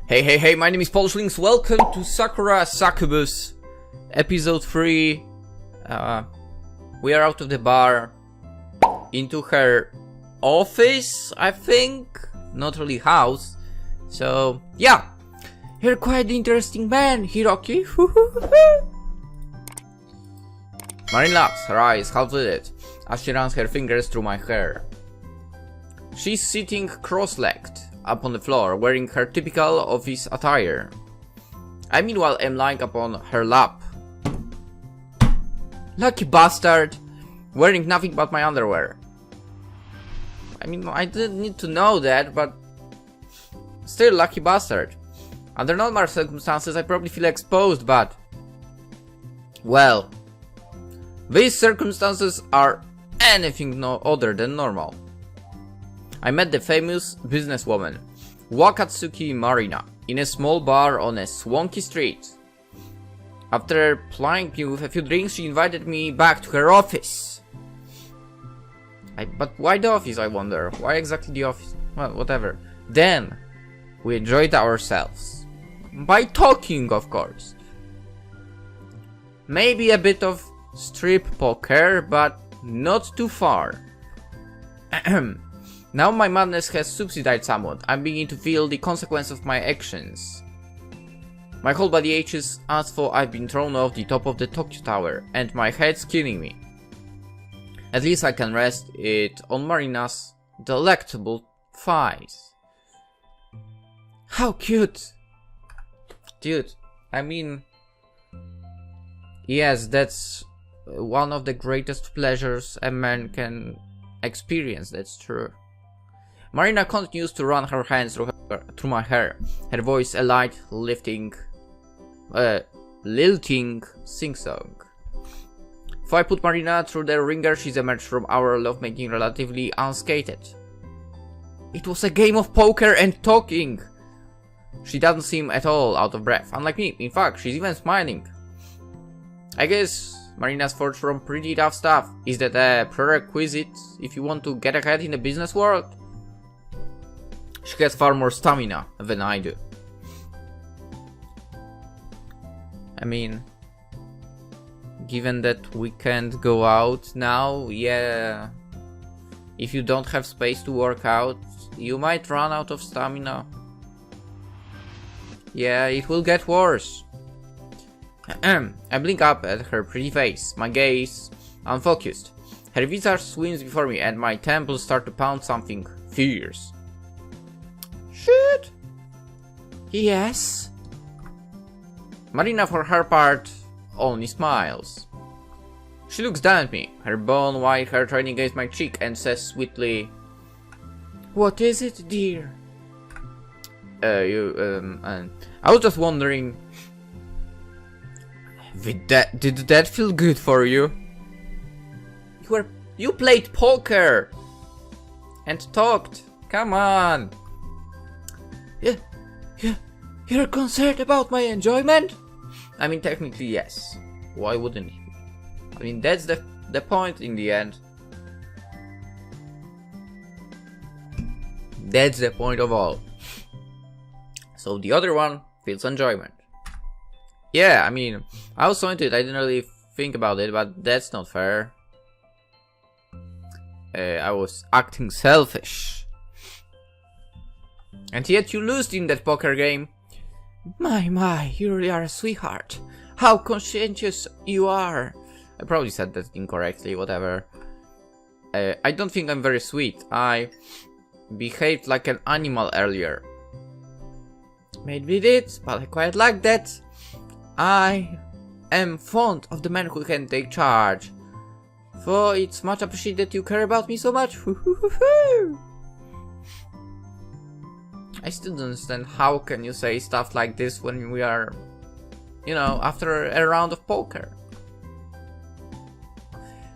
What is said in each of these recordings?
Hey, my name is PolishLynx. Welcome to Sakura Succubus, episode 3. We are out of the bar, into her office, I think? Not really house. So, yeah. You're quite interesting man, Hiroki. Marin laughs, her eyes half-lit, as she runs her fingers through my hair. She's sitting cross-legged up on the floor, wearing her typical office attire. I meanwhile am lying upon her lap. Lucky bastard, wearing nothing but my underwear. I mean, I didn't need to know that, but still lucky bastard. Under normal circumstances I probably feel exposed, but well, these circumstances are anything no other than normal. I met the famous businesswoman, Wakatsuki Marina, in a small bar on a swanky street. After plying me with a few drinks, she invited me back to her office. But why the office, I wonder? Why exactly the office? Well, whatever. Then, we enjoyed ourselves. By talking, of course. Maybe a bit of strip poker, but not too far. Now my madness has subsided somewhat. I'm beginning to feel the consequence of my actions. My whole body aches as though I've been thrown off the top of the Tokyo Tower, and my head's killing me. At least I can rest it on Marina's delectable thighs. How cute! Dude, I mean, yes, that's one of the greatest pleasures a man can experience, that's true. Marina continues to run her hands through my hair, her voice a light, lilting sing-song. If I put Marina through the ringer, she's emerged from our lovemaking relatively unscathed. It was a game of poker and talking! She doesn't seem at all out of breath, unlike me. In fact, she's even smiling. I guess Marina's forged from pretty tough stuff. Is that a prerequisite if you want to get ahead in the business world? She has far more stamina than I do. I mean, given that we can't go out now, yeah, if you don't have space to work out, you might run out of stamina. Yeah, it will get worse. I blink up at her pretty face, my gaze unfocused. Her visage swims before me and my temples start to pound something fierce. Shit! Yes? Marina, for her part, only smiles. She looks down at me, her bone white hair trailing against my cheek, and says sweetly, "What is it, dear?" I was just wondering, did that feel good for you? You played poker and talked. Come on. You're concerned about my enjoyment? I mean, technically yes. Why wouldn't you? I mean, that's the point in the end. That's the point of all. So the other one feels enjoyment. Yeah, I mean, I was so into it, I didn't really think about it, but that's not fair. I was acting selfish. And yet you lost in that poker game. My, you really are a sweetheart. How conscientious you are. I probably said that incorrectly, whatever. I don't think I'm very sweet. I behaved like an animal earlier. Maybe it, but I quite like that. I am fond of the man who can take charge. For it's much appreciated that you care about me so much. I still don't understand how can you say stuff like this when we are, you know, after a round of poker.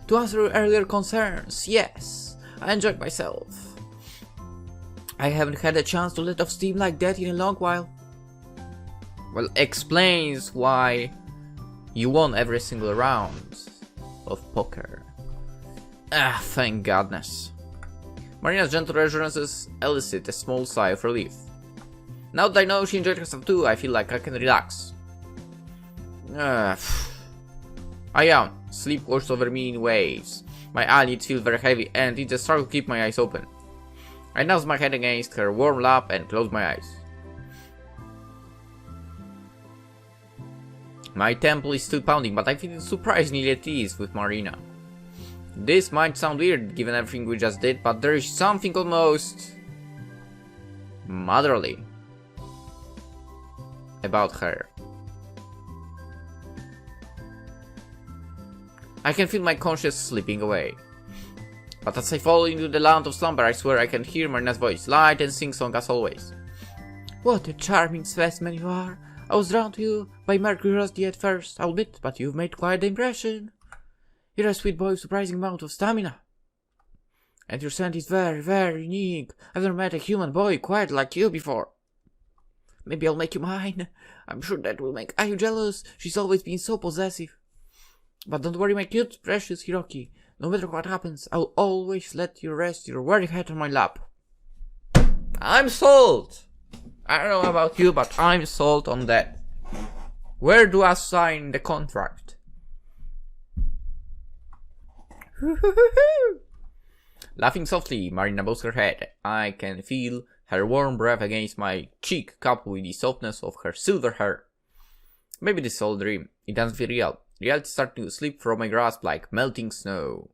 To answer your earlier concerns, yes, I enjoyed myself. I haven't had a chance to let off steam like that in a long while. Well, explains why you won every single round of poker. Ah, thank goodness. Marina's gentle reassurances elicit a small sigh of relief. Now that I know she enjoyed herself too, I feel like I can relax. I yawn. Sleep washes over me in waves. My eyelids feel very heavy and it's a struggle to keep my eyes open. I nose my head against her warm lap and close my eyes. My temple is still pounding, but I feel surprisingly at ease with Marina. This might sound weird given everything we just did, but there is something almost motherly about her. I can feel my conscience slipping away. But as I fall into the land of slumber, I swear I can hear Marina's voice, light and sing-song as always. What a charming specimen you are. I was drawn to you by mere curiosity at first, I'll admit, but you've made quite the impression. You're a sweet boy with surprising amount of stamina. And your scent is very, very unique. I've never met a human boy quite like you before. Maybe I'll make you mine. I'm sure that will make Ayu jealous. She's always been so possessive. But don't worry, my cute, precious Hiroki. No matter what happens, I'll always let you rest your weary head on my lap. I'm sold! I don't know about you, but I'm sold on that. Where do I sign the contract? Laughing softly, Marina bows her head. I can feel her warm breath against my cheek, coupled with the softness of her silver hair. Maybe this is all a dream. It doesn't feel real. Reality is starting to slip from my grasp like melting snow.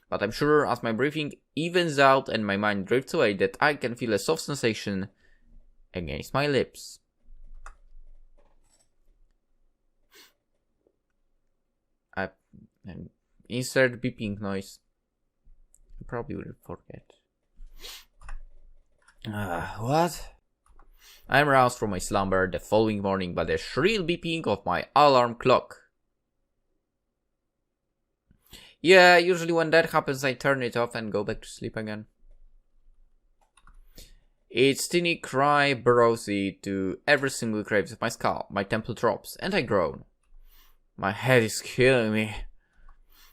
But I'm sure as my breathing evens out and my mind drifts away that I can feel a soft sensation against my lips. Insert beeping noise. I probably will forget. What? I'm roused from my slumber the following morning by the shrill beeping of my alarm clock. Yeah, usually when that happens I turn it off and go back to sleep again. Its teeny cry burrows into every single crevice of my skull. My temple drops, and I groan. My head is killing me.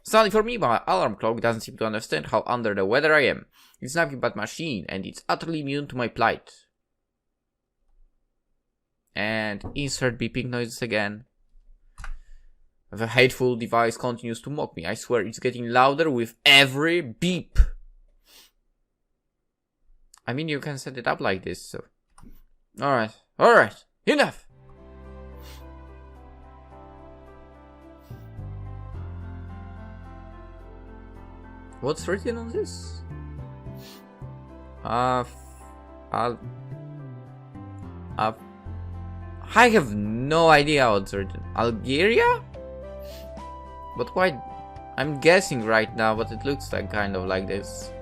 Sadly for me, my alarm clock doesn't seem to understand how under the weather I am. It's nothing but machine, and it's utterly immune to my plight. And insert beeping noises again. The hateful device continues to mock me. I swear it's getting louder with every beep. I mean, you can set it up like this, so... Alright, enough! What's written on this? I have no idea what's written. Algeria? But why? I'm guessing right now, but it looks like kind of like this.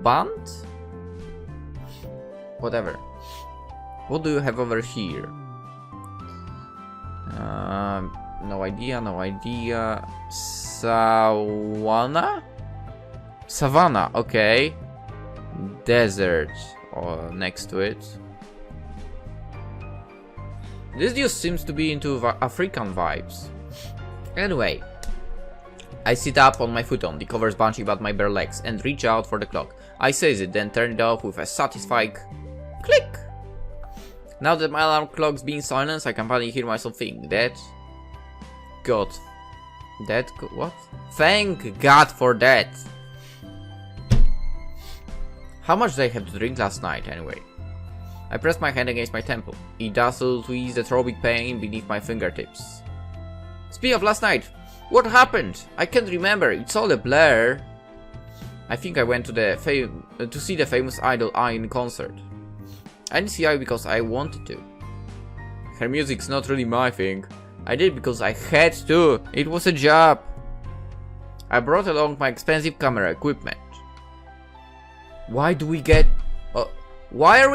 Band? Whatever. What do you have over here? No idea. Savannah, okay. Desert next to it. This dude seems to be into African vibes. Anyway, I sit up on my futon, the covers bunching about my bare legs, and reach out for the clock. I seize it, then turn it off with a satisfying click. Now that my alarm clock's been silenced, I can finally hear myself think that... what? Thank God for that! How much did I have to drink last night, anyway? I press my hand against my temple. It dazzles to ease the throbbing pain beneath my fingertips. Speaking of last night, what happened? I can't remember, it's all a blur. I think I went to to see the famous idol I in concert. I didn't see I because I wanted to. Her music's not really my thing. I did because I had to. It was a job. I brought along my expensive camera equipment. Why are we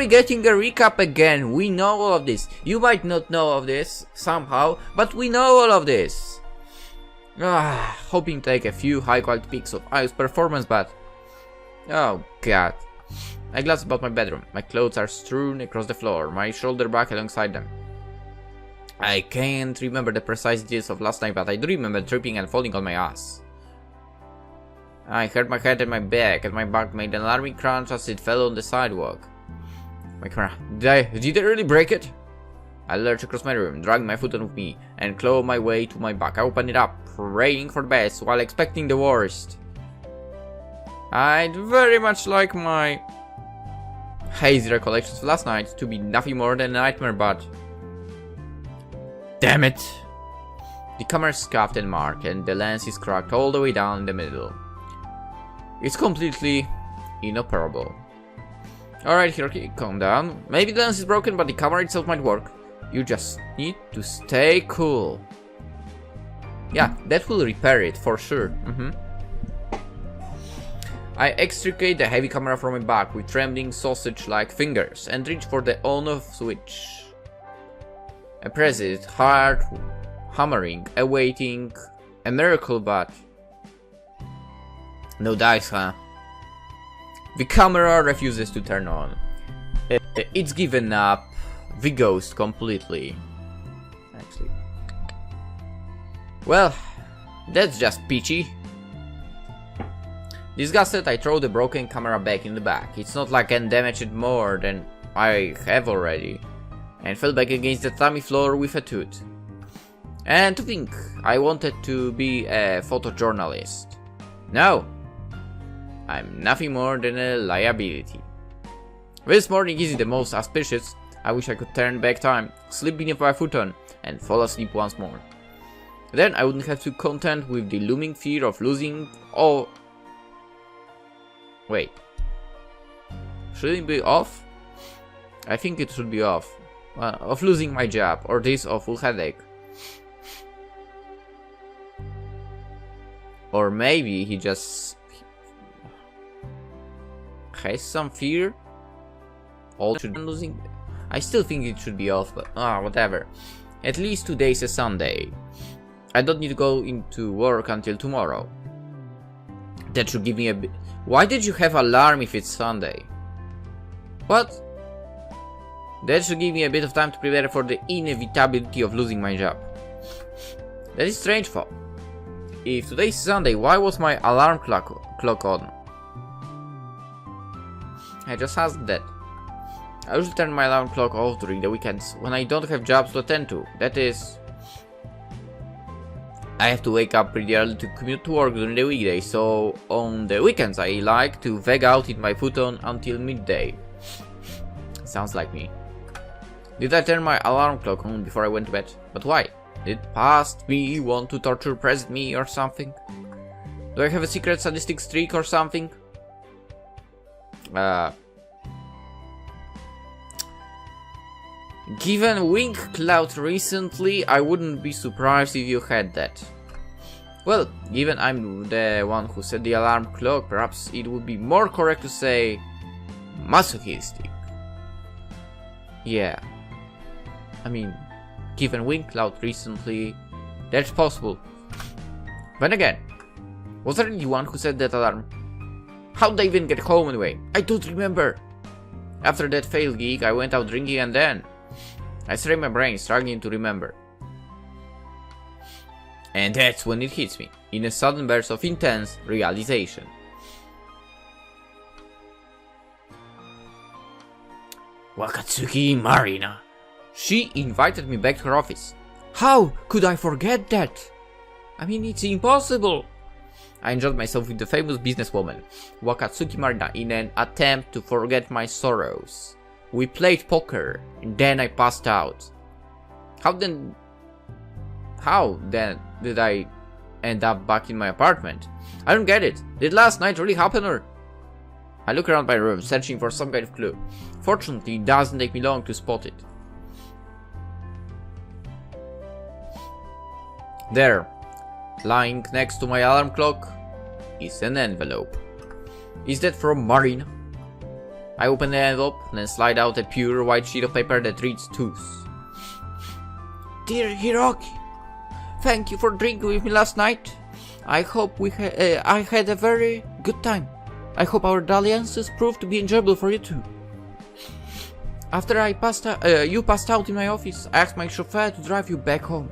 getting a recap again? We know all of this. You might not know of this somehow, but we know all of this. Hoping to take a few high quality pics of Ayu's performance, but... oh god. I glance about my bedroom. My clothes are strewn across the floor, my shoulder back alongside them. I can't remember the precise details of last night, but I do remember tripping and falling on my ass. I hurt my head and my back made an alarming crunch as it fell on the sidewalk. My camera. Did I really break it? I lurch across my room, dragging my futon with me, and claw my way to my back. I open it up, praying for the best while expecting the worst. I'd very much like my hazy recollections of last night to be nothing more than a nightmare, but damn it! The camera is scuffed and marked, and the lens is cracked all the way down in the middle. It's completely inoperable. Alright, Hiroki, calm down. Maybe the lens is broken, but the camera itself might work. You just need to stay cool. Yeah, that will repair it, for sure. I extricate the heavy camera from my back with trembling sausage-like fingers and reach for the on-off switch. I press it hard, hammering, awaiting a miracle, but no dice, huh? The camera refuses to turn on. It's given up the ghost completely. Actually, well, that's just peachy. Disgusted, I throw the broken camera back in the bag. It's not like I can damage it more than I have already. And fell back against the tummy floor with a toot. And to think, I wanted to be a photojournalist. No! I'm nothing more than a liability. This morning isn't the most auspicious. I wish I could turn back time, sleep beneath my futon, and fall asleep once more. Then I wouldn't have to contend with the looming fear of losing all... Wait. Should it be off? I think it should be off. Of losing my job, or this awful headache. Or maybe he just has some fear. All should be losing. I still think it should be off, but whatever. At least today's a Sunday. I don't need to go into work until tomorrow. That should give me a bit. Why did you have alarm if it's Sunday? What? That should give me a bit of time to prepare for the inevitability of losing my job. That is strange, though. If today's Sunday, why was my alarm clock on? I just asked that. I usually turn my alarm clock off during the weekends when I don't have jobs to attend to. That is, I have to wake up pretty early to commute to work during the weekdays, so on the weekends I like to veg out in my futon until midday. Sounds like me. Did I turn my alarm clock on before I went to bed? But why? Did past me want to torture present me or something? Do I have a secret sadistic streak or something? Given Wink Cloud recently, I wouldn't be surprised if you had that. Well, given I'm the one who set the alarm clock, perhaps it would be more correct to say masochistic. Yeah. I mean, given Wink Cloud recently, that's possible. But again, was I the one who set that alarm? How'd I even get home anyway? I don't remember. After that failed gig, I went out drinking and then I strained my brain, struggling to remember. And that's when it hits me, in a sudden burst of intense realization. Wakatsuki Marina. She invited me back to her office. How could I forget that? I mean, it's impossible. I enjoyed myself with the famous businesswoman, Wakatsuki Marina, in an attempt to forget my sorrows. We played poker, and then I passed out. How then did I end up back in my apartment? I don't get it. Did last night really happen, or? I look around my room, searching for some kind of clue. Fortunately, it doesn't take me long to spot it. There, lying next to my alarm clock, is an envelope. Is that from Marina? I open the envelope, then slide out a pure white sheet of paper that reads Tooth. Dear Hiroki, thank you for drinking with me last night. I hope I had a very good time. I hope our dalliances proved to be enjoyable for you too. After you passed out in my office, I asked my chauffeur to drive you back home.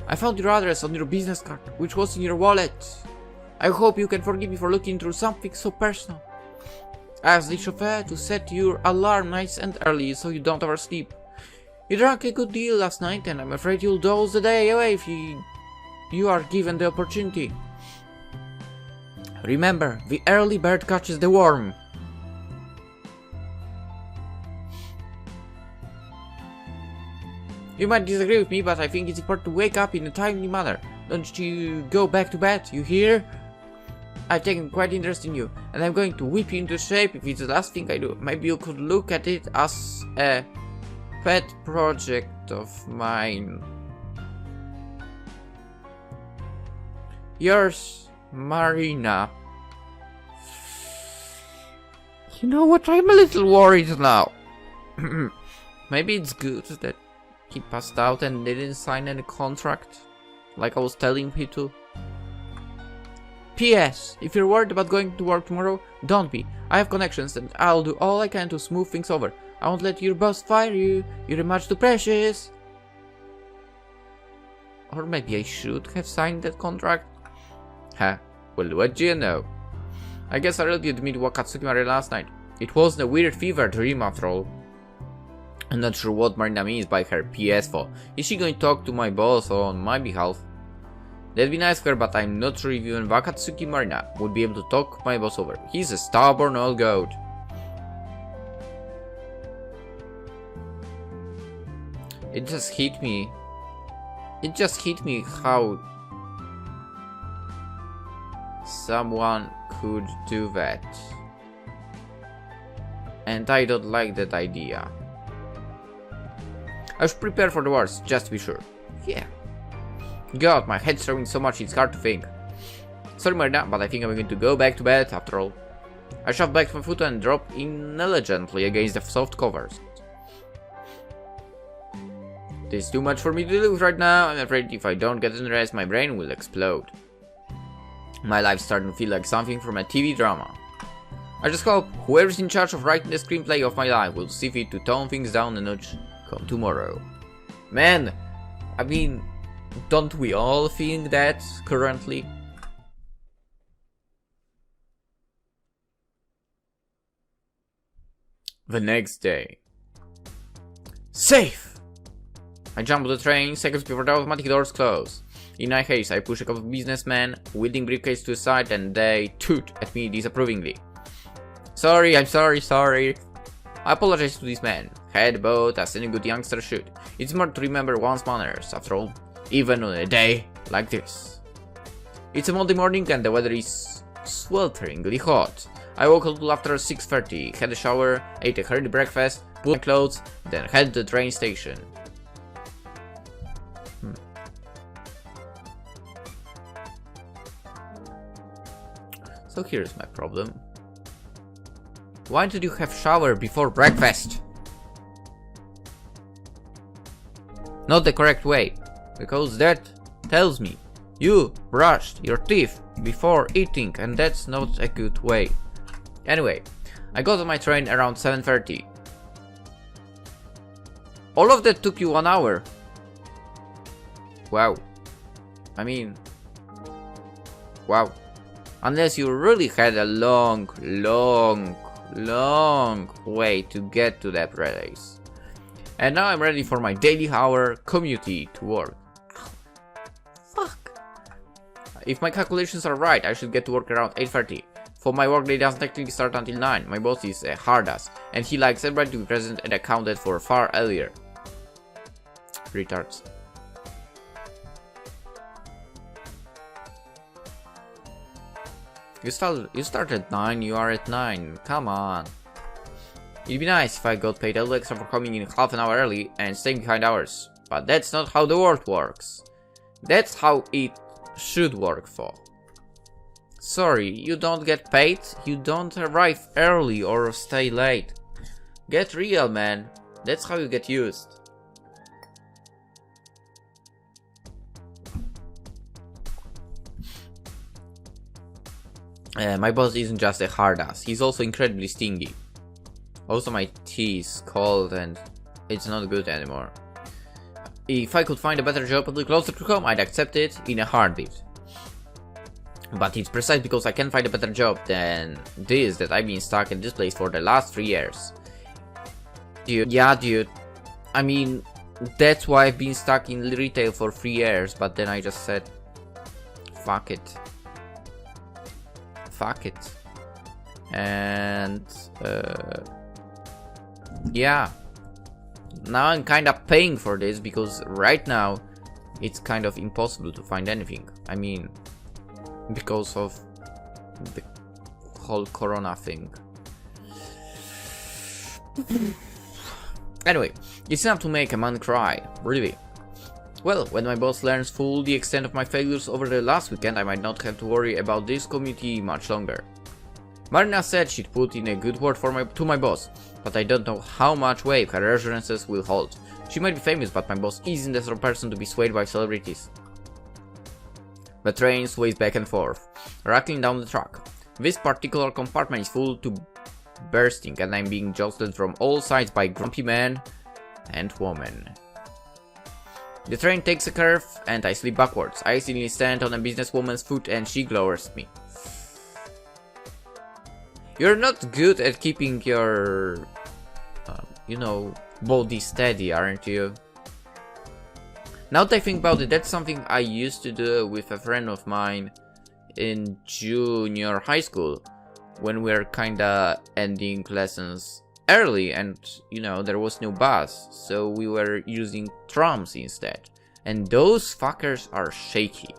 I found your address on your business card, which was in your wallet. I hope you can forgive me for looking through something so personal. Ask the chauffeur to set your alarm nice and early so you don't oversleep. You drank a good deal last night and I'm afraid you'll doze the day away if you are given the opportunity. Remember, the early bird catches the worm. You might disagree with me, but I think it's important to wake up in a timely manner. Don't you go back to bed, you hear? I've taken quite interest in you, and I'm going to whip you into shape if it's the last thing I do. Maybe you could look at it as a pet project of mine. Yours, Marina. You know what? I'm a little worried now. Maybe it's good that he passed out and didn't sign any contract, like I was telling him to. P.S. If you're worried about going to work tomorrow, don't be. I have connections and I'll do all I can to smooth things over. I won't let your boss fire you. You're much too precious. Or maybe I should have signed that contract. Huh. Well, what do you know? I guess I really did meet Wakatsuki Marina last night. It wasn't a weird fever dream after all. I'm not sure what Marina means by her PS for. Is she going to talk to my boss on my behalf? That'd be nice of her, but I'm not sure if even Wakatsuki Marina would be able to talk my boss over. He's a stubborn old goat. It just hit me. How someone could do that. And I don't like that idea. I should prepare for the worst, just to be sure. Yeah. God, my head's throwing so much it's hard to think. Sorry Marina, but I think I'm going to go back to bed after all. I shove back my foot and drop intelligently against the soft covers. This is too much for me to deal with right now. I'm afraid if I don't get any rest, my brain will explode. My life's starting to feel like something from a TV drama. I just hope whoever's in charge of writing the screenplay of my life will see fit to tone things down a notch come tomorrow. Man, I mean, don't we all think that currently? The next day. Safe! I jump on the train seconds before the automatic doors close. In my haste, I push a couple of businessmen, wielding briefcase to the side, and they toot at me disapprovingly. Sorry, I'm sorry. I apologize to these men. Head bowed as any good youngster should. It's smart to remember one's manners, after all, even on a day like this. It's a Monday morning and the weather is swelteringly hot. I woke up after 6:30, had a shower, ate a hearty breakfast, put on clothes, then head to the train station. So here's my problem. Why did you have shower before breakfast? Not the correct way, because that tells me you brushed your teeth before eating, and that's not a good way. Anyway, I got on my train around 7:30. All of that took you 1 hour. Wow. I mean, wow. Unless you really had a long way to get to that place. And now I'm ready for my daily hour commute to work. Fuck. If my calculations are right, I should get to work around 8:30. For my workday doesn't technically start until 9. My boss is a hard ass, and he likes everybody to be present and accounted for far earlier. Retards. You start at 9, you are at 9. Come on. It'd be nice if I got paid a little extra for coming in half an hour early and staying behind hours. But that's not how the world works. That's how it should work for. Sorry, you don't get paid, you don't arrive early or stay late. Get real, man. That's how you get used. My boss isn't just a hard ass, he's also incredibly stingy. Also my tea is cold and it's not good anymore. If I could find a better job a little closer to home, I'd accept it in a heartbeat. But it's precisely because I can't find a better job than this that I've been stuck in this place for the last 3 years. Dude. I mean, that's why I've been stuck in retail for 3 years, but then I just said, fuck it. And, yeah. Now I'm kinda paying for this because right now it's kind of impossible to find anything. I mean, because of the whole corona thing. Anyway, it's enough to make a man cry, really. Well, when my boss learns full the extent of my failures over the last weekend, I might not have to worry about this community much longer. Marina said she'd put in a good word to my boss, but I don't know how much weight her assurances will hold. She might be famous, but my boss isn't the sort of person to be swayed by celebrities. The train sways back and forth, rattling down the track. This particular compartment is full to bursting, and I'm being jostled from all sides by grumpy men and women. The train takes a curve, and I slip backwards. I accidentally stand on a businesswoman's foot, and she glowers at me. You're not good at keeping your, body steady, aren't you? Now that I think about it, that's something I used to do with a friend of mine in junior high school, when we were kinda ending lessons early and, there was no bus, so we were using trams instead. And those fuckers are shaky.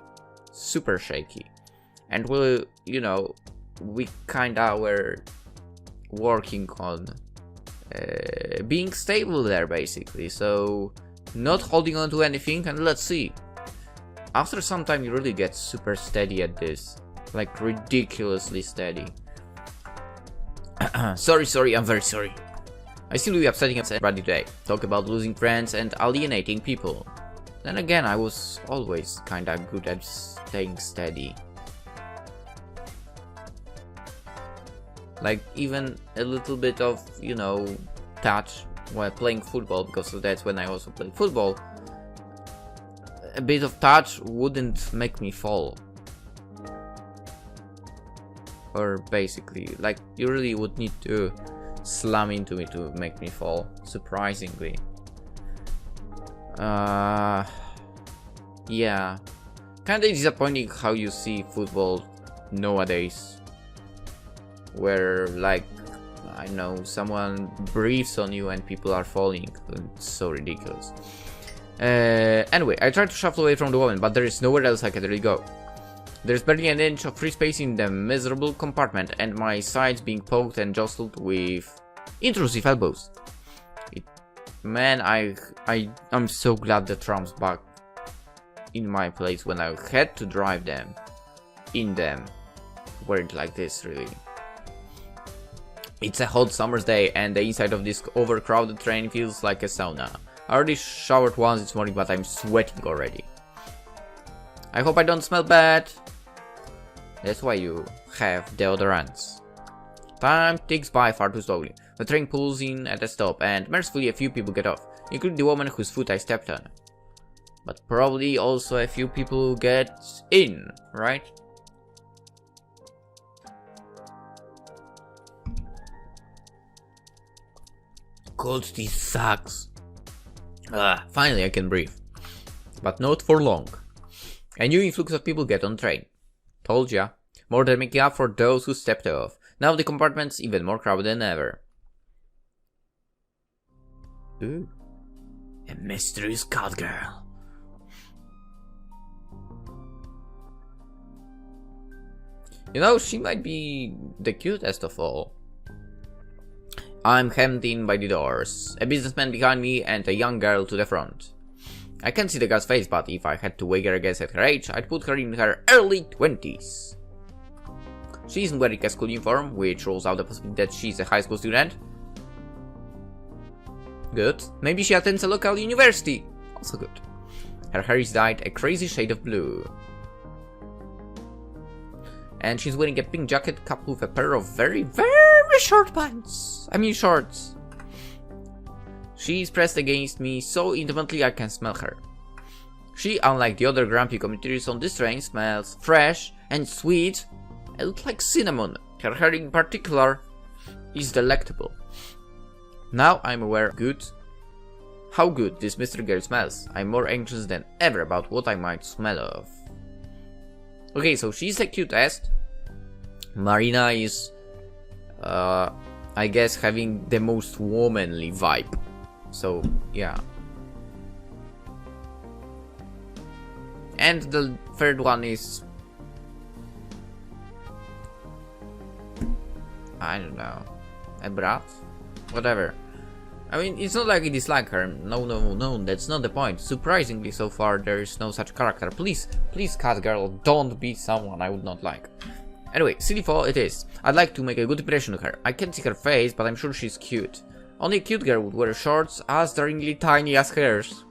Super shaky. And we kinda were working on being stable there, basically, so not holding on to anything, and let's see. After some time you really get super steady at this, like ridiculously steady. Sorry, I'm very sorry. I seem to be upsetting everybody today. Talk about losing friends and alienating people. Then again, I was always kinda good at staying steady. Like, even a little bit of, touch while playing football, because that's when I also played football. A bit of touch wouldn't make me fall. Or basically, like, you really would need to slam into me to make me fall, surprisingly. Yeah. Kinda disappointing how you see football nowadays. Where, like, I know, someone breathes on you and people are falling. It's so ridiculous. Anyway, I tried to shuffle away from the woman, but there is nowhere else I can really go. There's barely an inch of free space in the miserable compartment, and my sides being poked and jostled with intrusive elbows. Man, I'm so glad the tram's back in my place when I had to drive them. In them. Weren't like this, really. It's a hot summer's day, and the inside of this overcrowded train feels like a sauna. I already showered once this morning, but I'm sweating already. I hope I don't smell bad. That's why you have deodorants. Time ticks by far too slowly. The train pulls in at a stop, and mercifully a few people get off, including the woman whose foot I stepped on. But probably also a few people get in, right? Cold teeth sucks. Finally I can breathe. But not for long. A new influx of people get on train. Told ya. More than making up for those who stepped off. Now the compartment's even more crowded than ever. Ooh. A mysterious Catgirl. She might be the cutest of all. I'm hemmed in by the doors. A businessman behind me and a young girl to the front. I can't see the girl's face, but if I had to wager a guess at her age, I'd put her in her early 20s. She isn't wearing a school uniform, which rules out the possibility that she's a high school student. Good. Maybe she attends a local university. Also good. Her hair is dyed a crazy shade of blue. And she's wearing a pink jacket coupled with a pair of very, very short pants. I mean shorts. She's pressed against me so intimately I can smell her. She, unlike the other grumpy communities on this train, smells fresh and sweet and looks like cinnamon. Her hair in particular is delectable. Now I'm aware how good this mystery girl smells. I'm more anxious than ever about what I might smell of. Okay, so she's the cutest. Marina is, I guess, having the most womanly vibe. So, yeah. And the third one is... I don't know. A brat? Whatever. I mean, it's not like I dislike her. No, that's not the point. Surprisingly, so far, there is no such character. Please, Catgirl, don't be someone I would not like. Anyway, CD4 it is. I'd like to make a good impression of her. I can't see her face, but I'm sure she's cute. Only a cute girl would wear shorts as daringly tiny as hers.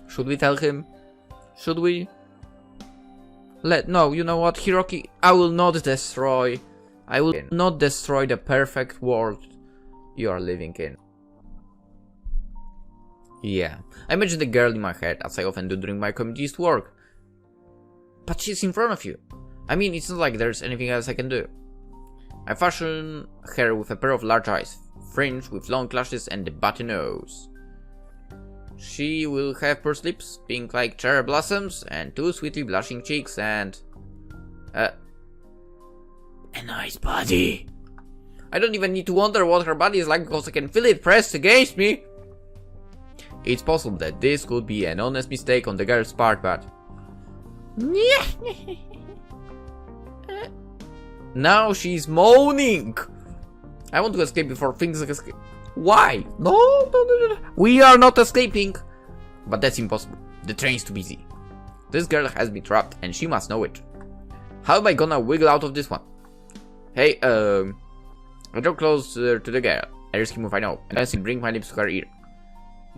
Should we tell him? Should we? No, you know what, Hiroki? I will not destroy the perfect world you are living in. Yeah, I imagine the girl in my head, as I often do during my community's work. But she's in front of you. I mean, it's not like there's anything else I can do. I fashion her with a pair of large eyes, fringed with long lashes and a button nose. She will have pursed lips, pink like cherry blossoms, and 2 sweetly blushing cheeks, and... a nice body. I don't even need to wonder what her body is like because I can feel it pressed against me. It's possible that this could be an honest mistake on the girl's part, but... Now she's moaning! I want to escape before things escape. Why? No. We are not escaping. But that's impossible. The train's too busy. This girl has been trapped and she must know it. How am I gonna wiggle out of this one? Hey, I draw closer to the girl. A risky move, I know. And I bring my lips to her ear.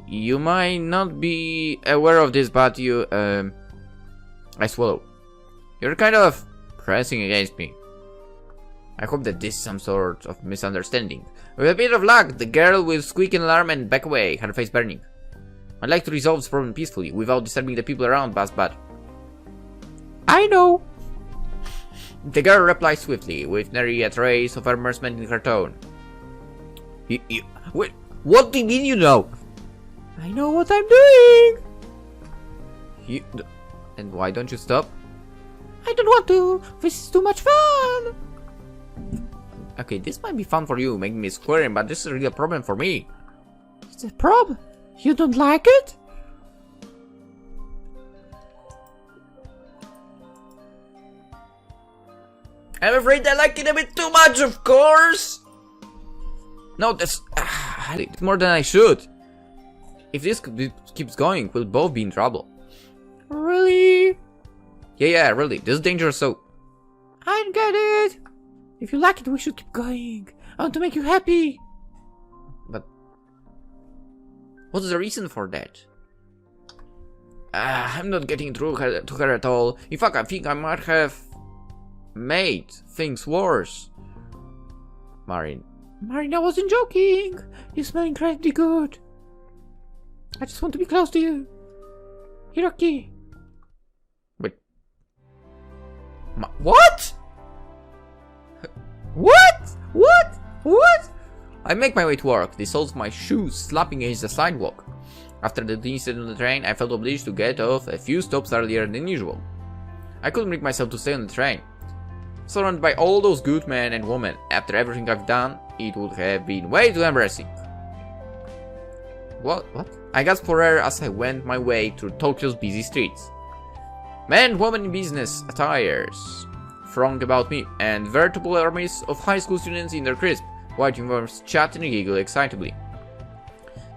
You might not be aware of this, but you, I swallow. You're kind of pressing against me. I hope that this is some sort of misunderstanding. With a bit of luck, the girl will squeak an alarm and back away, her face burning. I'd like to resolve this problem peacefully, without disturbing the people around us, but... I know! The girl replies swiftly, with nary a trace of embarrassment in her tone. Wait, what do you mean you know? I know what I'm doing! And why don't you stop? I don't want to! This is too much fun! Okay, this might be fun for you, making me squirm, but this is really a problem for me. It's a problem? You don't like it? I'm afraid I like it a bit too much, of course! No, that's... it's more than I should. If this keeps going, we'll both be in trouble. Really? Yeah, really. This is dangerous, so... I get it! If you like it, we should keep going. I want to make you happy. But... what's the reason for that? I'm not getting through to her at all. In fact, I think I might have... made things worse. Marin, I wasn't joking. You smell incredibly good. I just want to be close to you. Hiroki. Wait. What? What? I make my way to work, the soles of my shoes slapping against the sidewalk. After the incident on the train, I felt obliged to get off a few stops earlier than usual. I couldn't bring myself to stay on the train. Surrounded by all those good men and women, after everything I've done, it would have been way too embarrassing. What? I gasped for air as I went my way through Tokyo's busy streets. Men and women in business attires thronged about me, and veritable armies of high school students in their crisp, white uniforms chat and giggle excitably.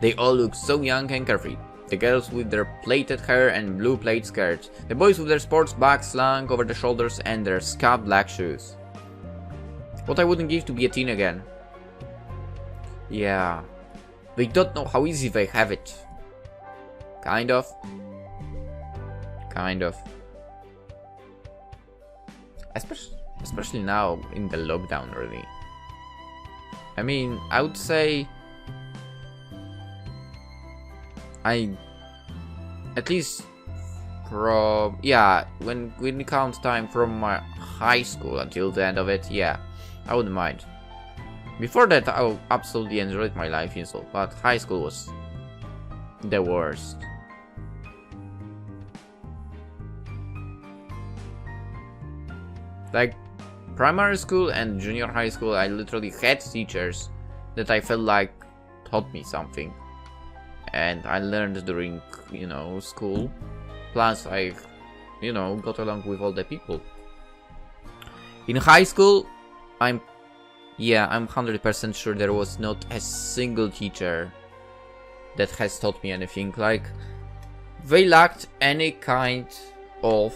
They all look so young and carefree. The girls with their plaited hair and blue plaid skirts, the boys with their sports bags slung over their shoulders and their scuffed black shoes. What I wouldn't give to be a teen again. Yeah, they don't know how easy they have it. Kind of. Especially now in the lockdown, really. I mean, I would say I at least from, yeah, when we count time from my high school until the end of it, yeah, I wouldn't mind. Before that, I absolutely enjoyed my life in school, but high school was the worst. Like, primary school and junior high school, I literally had teachers that I felt like taught me something. And I learned during, you know, school. Plus, I, you know, got along with all the people. In high school, I'm 100% sure there was not a single teacher that has taught me anything. Like, they lacked any kind of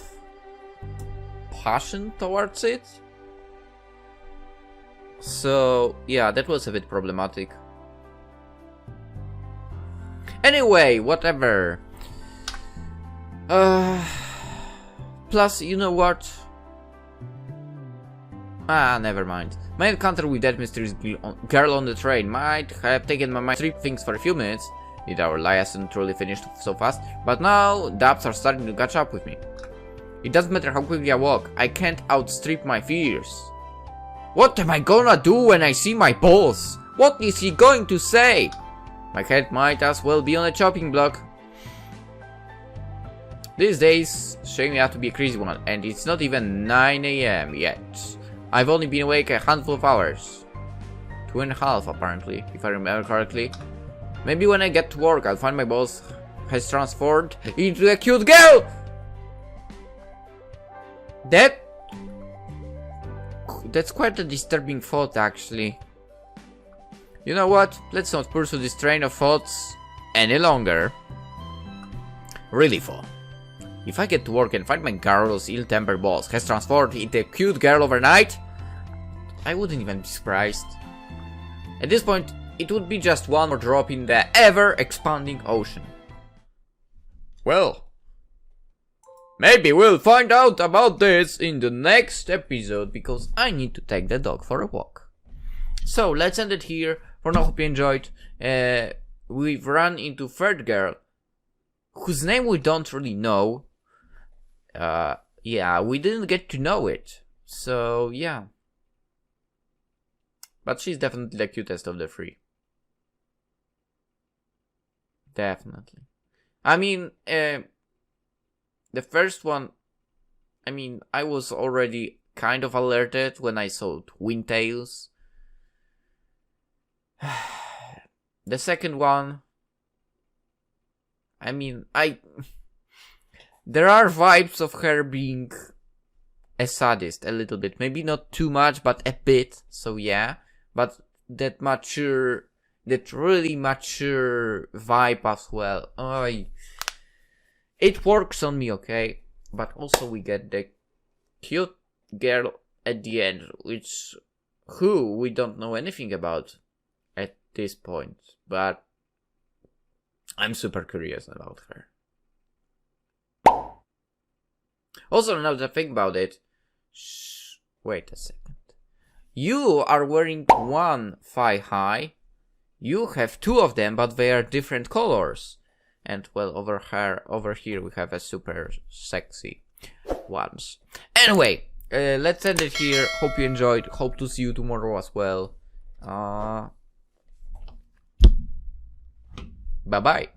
passion towards it. So, yeah, that was a bit problematic. Anyway, whatever. Plus, you know what? Never mind. My encounter with that mysterious girl on the train might have taken my mind to things for a few minutes. Did our liaison truly finished so fast? But now, doubts are starting to catch up with me. It doesn't matter how quickly I walk, I can't outstrip my fears. What am I gonna do when I see my boss? What is he going to say? My head might as well be on a chopping block. These days, showing me out to be a crazy one, and it's not even 9 AM yet. I've only been awake a handful of hours. 2.5 apparently, if I remember correctly. Maybe when I get to work, I'll find my boss has transformed into a cute girl! That's quite a disturbing thought, actually. You know what? Let's not pursue this train of thoughts any longer. Really though, if I get to work and find my girl's ill-tempered boss has transformed into a cute girl overnight, I wouldn't even be surprised. At this point, it would be just one more drop in the ever-expanding ocean. Well, maybe we'll find out about this in the next episode, because I need to take the dog for a walk. So, let's end it here. For now, hope you enjoyed. We've run into third girl, whose name we don't really know. Yeah, we didn't get to know it. So, yeah. But she's definitely the cutest of the three. Definitely. I mean, the first one, I mean, I was already kind of alerted when I saw twin tails. The second one, I mean, there are vibes of her being a sadist a little bit. Maybe not too much, but a bit. So yeah, but that really mature vibe as well. It works on me, okay? But also we get the cute girl at the end, who we don't know anything about at this point, but I'm super curious about her. Also, now that I think about it, wait a second. You are wearing one thigh high. You have two of them, but they are different colors. And well, over here we have a super sexy ones. Anyway, let's end it here. Hope you enjoyed. Hope to see you tomorrow as well. Bye bye.